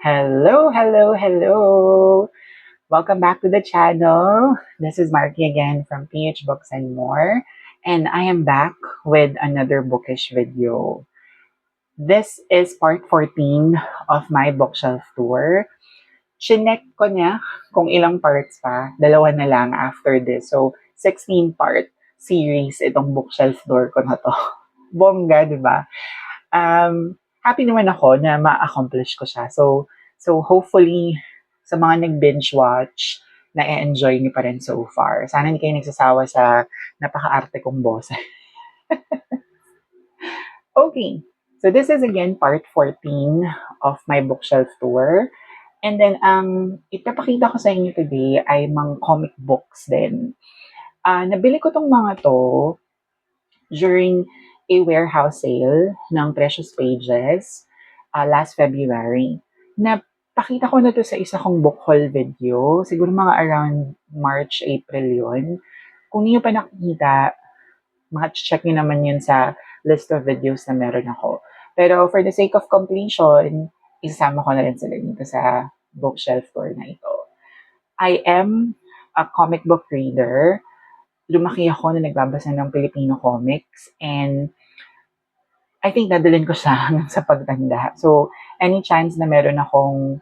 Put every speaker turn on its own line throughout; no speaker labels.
Hello, hello, hello. Welcome back to the channel. This is Marky again from PH Books and More, and I am back with another bookish video. This is part 14 of my bookshelf tour. Chinek ko niya kung ilang parts pa. Dalawa na lang after this. So, 16-part series itong bookshelf tour ko na to. Bongga, di ba? Happy naman ako na ma-accomplish ko siya. So hopefully, sa mga nag-binge watch, na-enjoy niyo pa rin so far. Sana hindi kayo nagsasawa sa napaka-arte kong boses. Okay, so this is again part 14 of my bookshelf tour. And then, ang ipapakita ko sa inyo today ay mga comic books din. Nabili ko tong mga to during a warehouse sale ng Precious Pages last February. Napakita ko na to sa isa kong book haul video. Siguro mga around March, April yon. Kung niyo pa nakikita, check niyo naman yun sa list of videos na meron ako. Pero for the sake of completion, isasama ko na rin sila dito sa bookshelf tour na ito. I am a comic book reader. Lumaki ako na nagbabasa ng Filipino comics, and I think nadalhin ko siya hanggang sa pagtanda. So, any chance na meron akong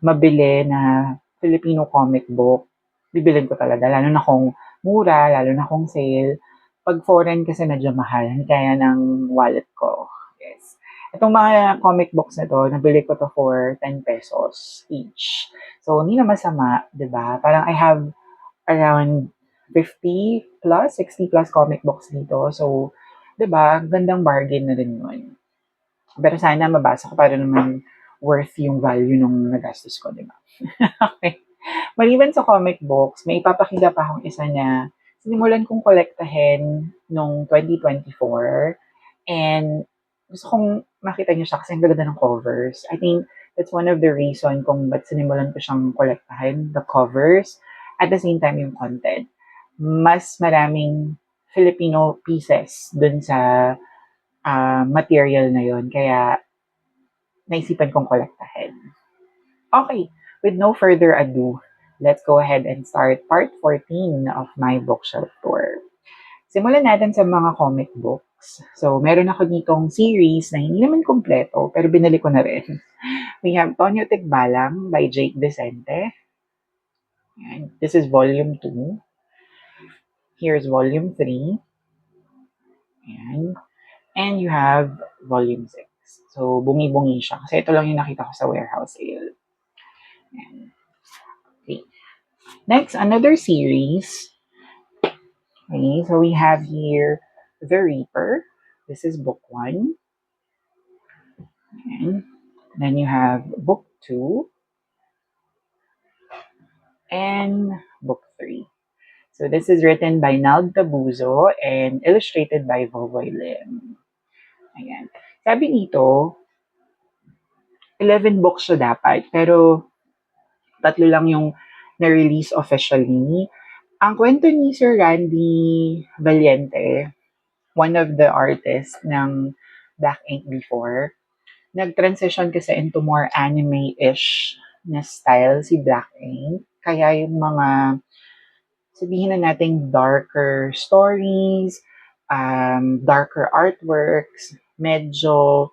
mabili na Filipino comic book, bibilin ko talaga. Lalo na kung mura, lalo na kung sale. Pag foreign kasi medyo mahal, hindi kaya ng wallet ko. Yes. Itong mga comic books na to, nabili ko to for 10 pesos each. So, hindi na masama, di ba? Parang I have around 50 plus, 60 plus comic books dito. So, 'di ba, gandang bargain na rin 'yun. Pero sana mabasa ko para naman worth yung value nung nagastos ko, 'di ba? Okay. Maliban sa comic books, may ipapakita pa akong isa na sinimulan kong kolektahin nung 2024, and gusto kong makita niyo siya kasi ang gaganda ng covers. I think that's one of the reason kung ba't sinimulan ko siyang kolektahin, the covers, at the same time yung content. Mas maraming Filipino pieces dun sa material na yon, kaya naisipan kong kolektahin. Okay, with no further ado, let's go ahead and start part 14 of my bookshelf tour. Simulan natin sa mga comic books. So, meron ako ditong series na hindi naman kompleto, pero binili ko na rin. We have Tonyo Tikbalang by Jake Vicente. And this is volume 2. Here's volume 3. And you have volume 6. So, bungi-bungi siya. Kasi ito lang yung nakita ko sa warehouse sale. Ayan. Okay. Next, another series. Okay, so we have here The Reaper. This is book 1. And then you have book 2 and book 3. So this is written by Nald Tabuzo and illustrated by Vovoy Lim. Ayan. Sabi dito, 11 books siya dapat, pero tatlo lang yung na-release officially. Ang kwento ni Sir Randy Valiente, one of the artists ng Black Ink before, nag-transition kasi into more anime-ish na style si Black Ink. Kaya yung mga, sabihin na nating darker stories, darker artworks, medyo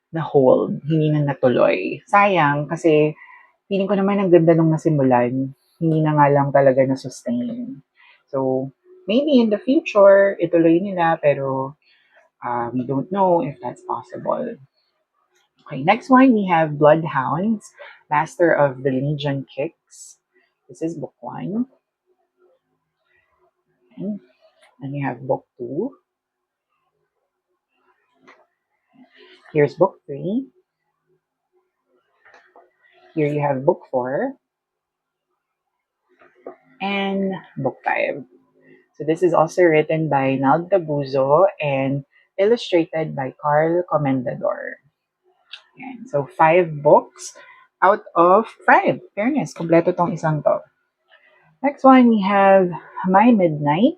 na-hold, hindi na natuloy. Sayang kasi feeling ko naman ang ganda nung nasimulan, hindi na nga lang talaga na-sustain. So, maybe in the future, ituloy nila, pero we don't know if that's possible. Okay, next one, we have Bloodhounds, Master of the Legion Kicks. This is book 1. Okay. And you have book 2. Here's book 3. Here you have book 4. And book 5. So this is also written by Nald Tabuzo and illustrated by Carl Comendador. Yan. So 5 books out of 5. Fairness, kompleto tong isang to. Next one, we have My Midnight.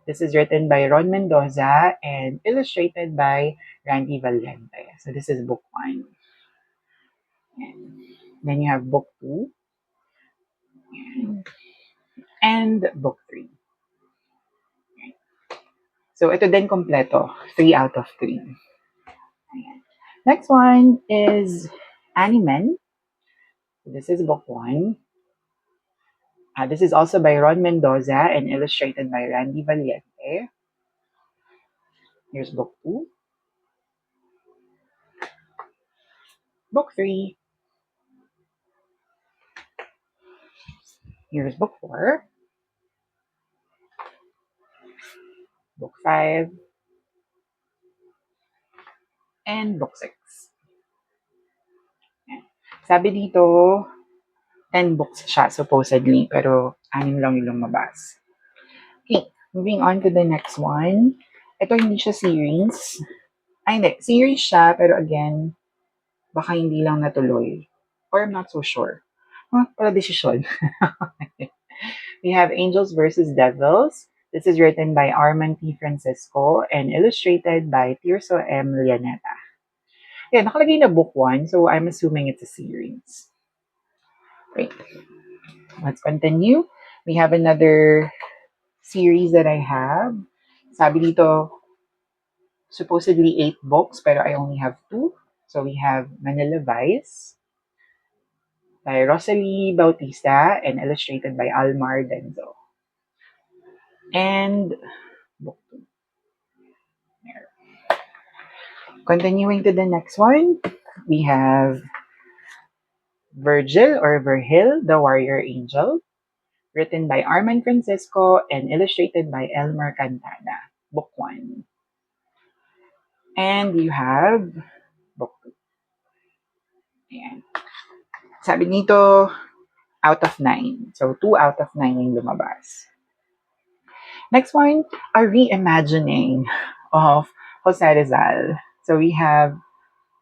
This is written by Ron Mendoza and illustrated by Randy Valiente. So this is book 1. Then you have book 2 and book 3. So ito din kompleto, 3 out of 3. Next one is Animen. This is book 1. This is also by Ron Mendoza and illustrated by Randy Valiente. Here's book 2. Book 3. Here's book 4. Book 5. And book 6. Sabi dito, 10 books siya supposedly, pero 6 lang yung lumabas. Okay, moving on to the next one. Ito hindi siya series. Ay, hindi. Series siya, pero again, baka hindi lang natuloy. Or I'm not so sure. Pala desisyon. We have Angels versus Devils. This is written by Armand T. Francisco and illustrated by Tirso M. Lianeta. Yeah, nakalagay na book 1, so I'm assuming it's a series. Great. Let's continue. We have another series that I have. Sabi dito, supposedly 8 books, pero I only have 2. So we have Manila Vice by Rosalie Bautista and illustrated by Almar Denzo. And book 2. There. Continuing to the next one, we have Virgil or Virgil, the Warrior Angel, written by Armand Francisco and illustrated by Elmer Cantana. Book 1. And you have book 2. Ayan. Sabi nito, out of 9. So, 2 out of 9 yung lumabas. Next one, a reimagining of Jose Rizal. So, we have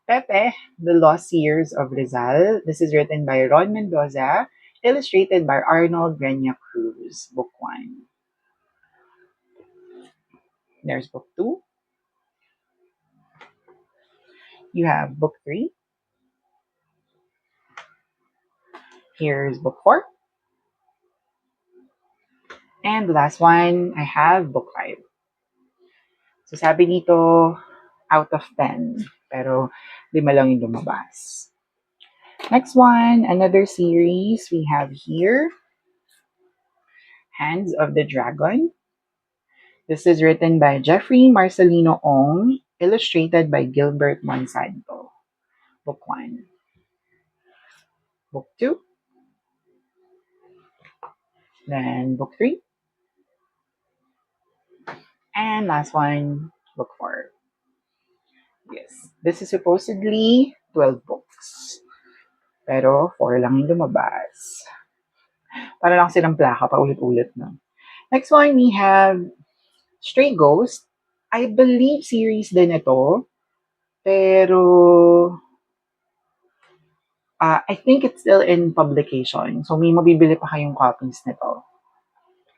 Pepe, The Lost Years of Rizal. This is written by Ron Mendoza, illustrated by Arnold Grenia Cruz. Book 1. There's book 2. You have book 3. Here's book 4. And the last one, I have book 5. So sabi dito, out of 10. Pero 5 lang yung lumabas. Next one, another series we have here. Hands of the Dragon. This is written by Jeffrey Marcelino Ong, illustrated by Gilbert Monsanto. Book 1. Book 2. Then book 3. And last one, book 4. Yes. This is supposedly 12 books. Pero 4 lang yung lumabas. Para lang silang plaka, paulit-ulit na. Next one, we have Stray Ghost. I believe series din ito. Pero I think it's still in publication. So may mabibili pa kayong copies nito.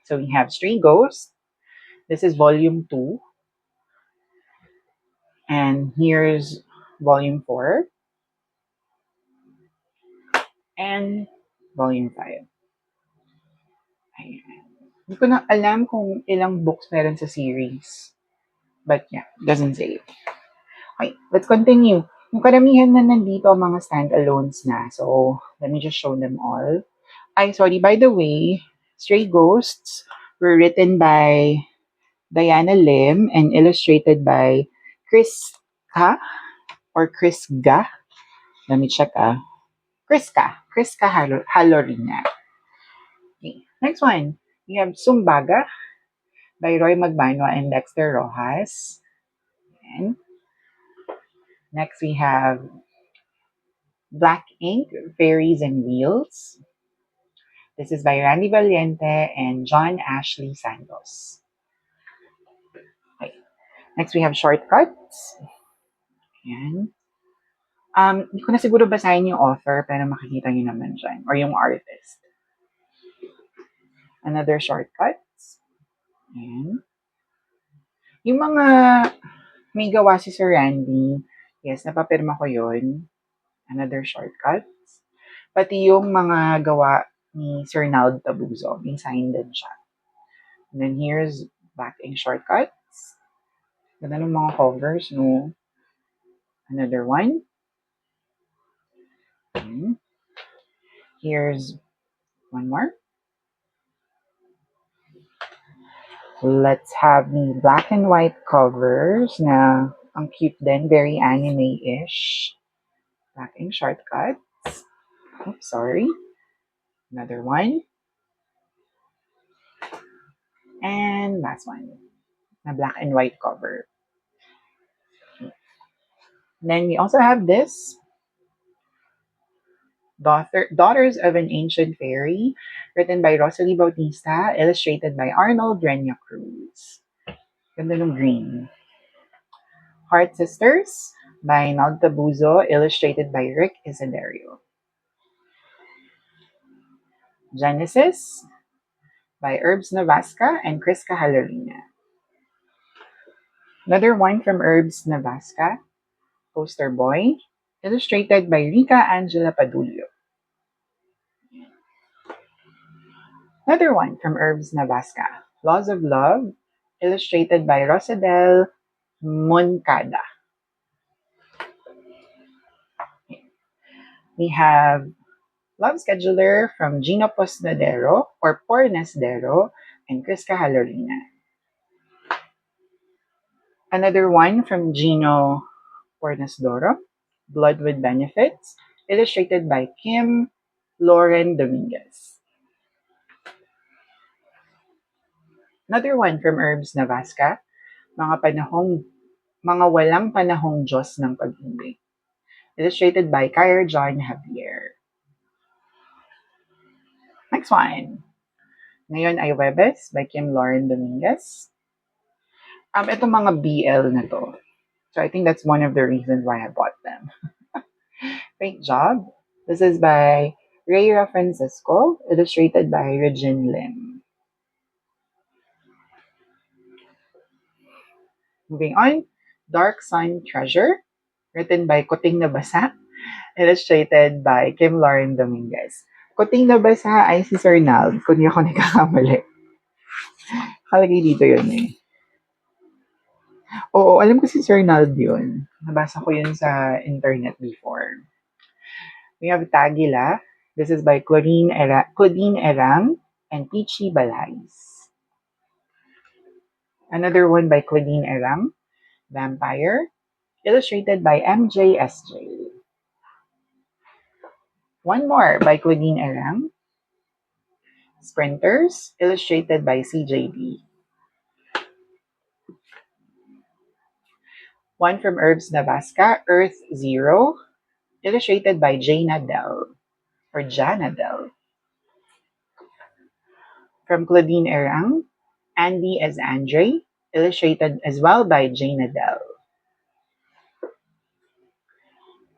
So we have Stray Ghost. This is volume 2. And here's volume 4. And volume 5. Ayan. Hindi ko na alam kung ilang books meron sa series. But yeah, doesn't say. Okay, let's continue. Yung karamihan na nandito ang mga standalones na. So, let me just show them all. Ay, sorry, by the way, Stray Ghosts were written by Diana Lim and illustrated by Chris Ka or Chris Ga. Let me check Chris Ka Halorina. Okay, next one. We have Sumbaga by Roy Magbanwa and Dexter Rojas. And next we have Black Ink, Fairies and Wheels. This is by Randy Valiente and John Ashley Santos. Okay. Next we have Shortcuts. Ayan. Hindi ko na siguro basahin yung author, pero makikita nyo naman dyan. Or yung artist. Another Shortcuts. Ayan. Yung mga may gawa si Sir Randy, yes, napapirma ko yun. Another shortcuts. Pati yung mga gawa ni Sir Nald Tabuzo, may sign din siya. And then here's backing shortcuts. Ganda ng mga covers, no? Another one. Here's one more. Let's have the black and white covers na ang cute din, very anime-ish. Backing shortcuts. Oops, sorry. Another one. And last one. Na black and white cover. Then we also have this. Daughters of an Ancient Fairy, written by Rosalie Bautista, illustrated by Arnold Renya Cruz. Ganda ng green. Heart Sisters by Nald Tabuzo, illustrated by Rick Isiderio. Genesis by Herbs Navasca and Chris Cahalarina. Another one from Herbs Navasca, Poster Boy, illustrated by Rica Angela Padulio. Another one from Herbs Navasca, Laws of Love, illustrated by Rosadel Moncada. We have Love Scheduler from Gino Posnadero or Pornesdero and Chris Cahalarina. Another one from Gino Pornesdoro, Blood with Benefits, illustrated by Kim Lauren Dominguez. Another one from Herbs Navasca, mga walang panahong Diyos ng pag-ibig, illustrated by Kyra John Javier. Next one. Ngayon ay Webes by Kim Lauren Dominguez. Itong mga BL na to. So I think that's one of the reasons why I bought them. Great job. This is by Reyra Francisco, illustrated by Regine Lim. Moving on, Dark Sun Treasure, written by Kuting Nabasa, illustrated by Kim Lauren Dominguez. Kuting Nabasa ay si Sir Nald, kung hindi ako nagkakamali. Kalagay dito yun eh. Oo, alam ko si Sir Nald yun. Nabasa ko yun sa internet before. We have Tagila. This is by Claudine Erang and Peachy Balais. Another one by Claudine Erang, Vampire, illustrated by MJSJ. One more by Claudine Erang, Sprinters, illustrated by CJB. One from Herbs Navasca, Earth Zero, illustrated by Jana Del, or Jana Del. From Claudine Erang, Andy as Andre, illustrated as well by Jana Del.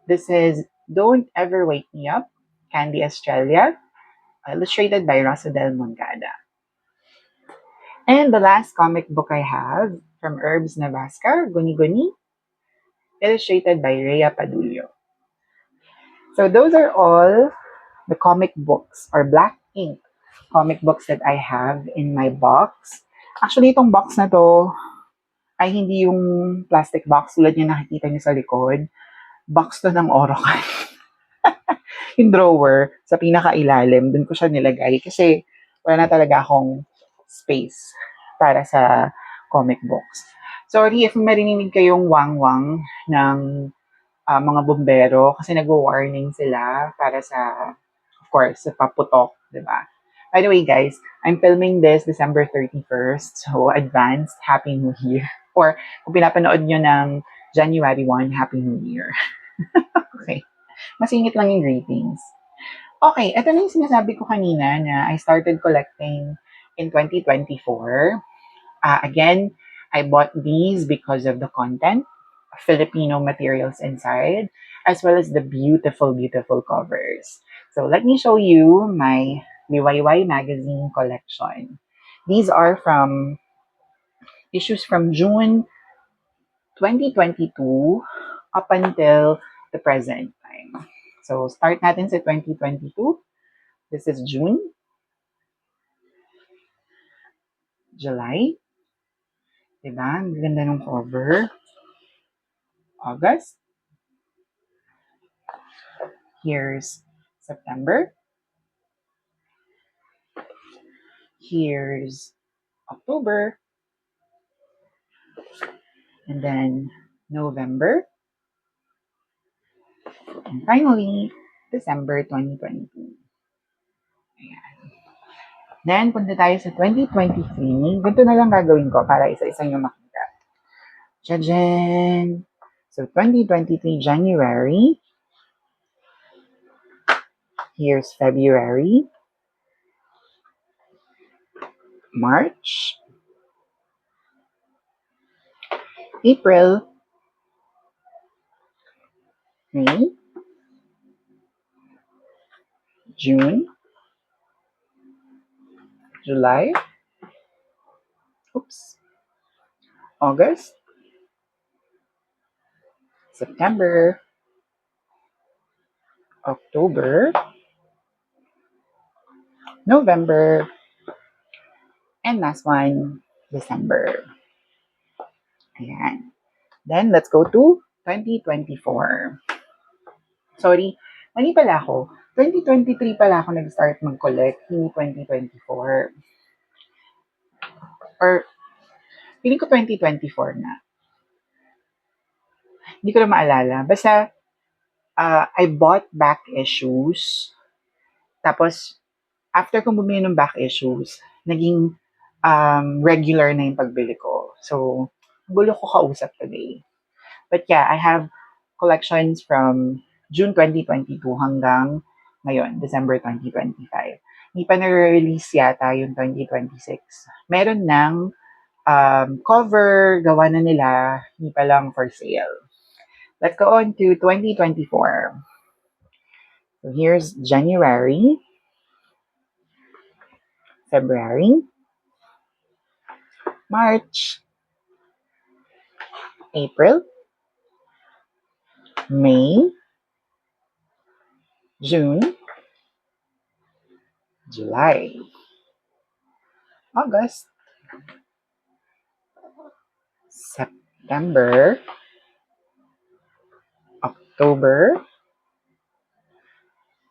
This is Don't Ever Wake Me Up, Candy Australia, illustrated by Rosadel Moncada. And the last comic book I have from Herbs Navasca, Guni Guni, illustrated by Rhea Padulio. So those are all the comic books or black ink comic books that I have in my box. Actually, itong box na to ay hindi yung plastic box tulad yung nakikita niyo sa likod. Box to ng Orocan. Yung drawer sa pinakailalim, dun ko siya nilagay kasi wala na talaga akong space para sa comic books. Sorry if marinig kayong wang-wang ng mga bombero kasi nag-warning sila para sa, of course, sa paputok, di ba? By the way, guys, I'm filming this December 31st, so advanced Happy New Year. Or kung pinapanood nyo ng January 1, Happy New Year. Okay. Masingit lang yung greetings. Okay, ito na yung sinasabi ko kanina na I started collecting in 2024. Again, I bought these because of the content, Filipino materials inside, as well as the beautiful, beautiful covers. So let me show you my Liwayway magazine collection. These are from issues from June 2022 up until the present time. So, start natin sa 2022. This is June, July. Diba? Ang ganda ng cover. August. Here's September. Here's October. And then November. And finally, December 2022. Ayan. Then, punta tayo sa 2023. Ganito na lang gagawin ko para isa-isa nyo makita. Jajan! So, 2023 January. Here's February. March. April. May. June. July. Oops. August. September. October. November. And last one, December. Ayan. Then, let's go to 2024. Sorry, mali pala ako. 2023 pala ako nag-start mag-collect, hindi 2024. Or, feeling ko 2024 na. Hindi ko na maalala. Basta, I bought back issues. Tapos, after kong bumili ng back issues, naging regular na yung pagbili ko. So, gulo ko kausap today. But yeah, I have collections from June 2022 hanggang ngayon, December 2025. Hindi pa na-release yata yung 2026. Meron ng cover, gawa na nila, hindi pa lang for sale. Let's go on to 2024. So here's January, February, March, April, May, June, July, August, September, October,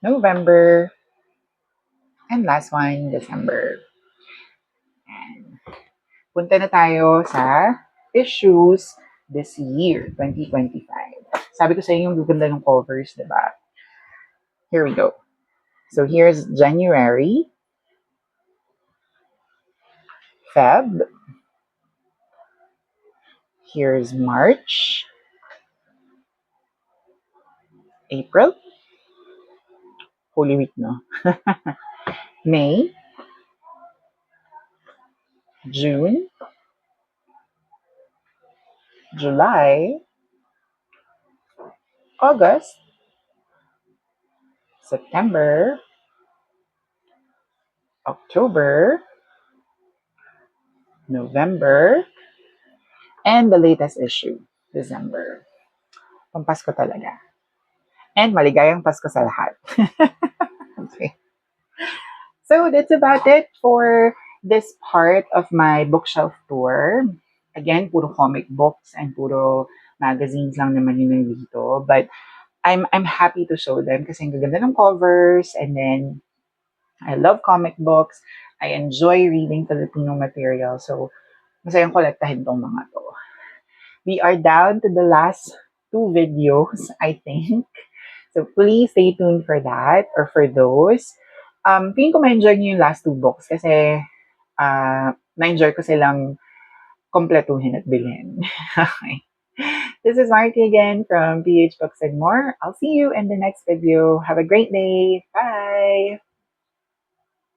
November, and last one, December. And punta na tayo sa issues this year, 2025. Sabi ko sa inyo, yung gaganda ng covers, diba? Here we go. So here's January, Feb. Here's March, April. Holy Week, no? May, June, July, August, September, October, November, and the latest issue, December. Pampasko talaga. And maligayang Pasko sa lahat. Okay. So that's about it for this part of my bookshelf tour. Again, puro comic books and puro magazines lang naman yun nandito. But I'm happy to show them kasi ang gaganda ng covers, and then I love comic books. I enjoy reading Filipino material. So, masayang kolektahin tong mga to. We are down to the last 2 videos, I think. So, please stay tuned for that or for those. Feeling ko ma-enjoy nyo yung last 2 books kasi na-enjoy ko silang kompletuhin at bilhin. Okay. This is Marty again from PH Books and More. I'll see you in the next video. Have a great day. Bye!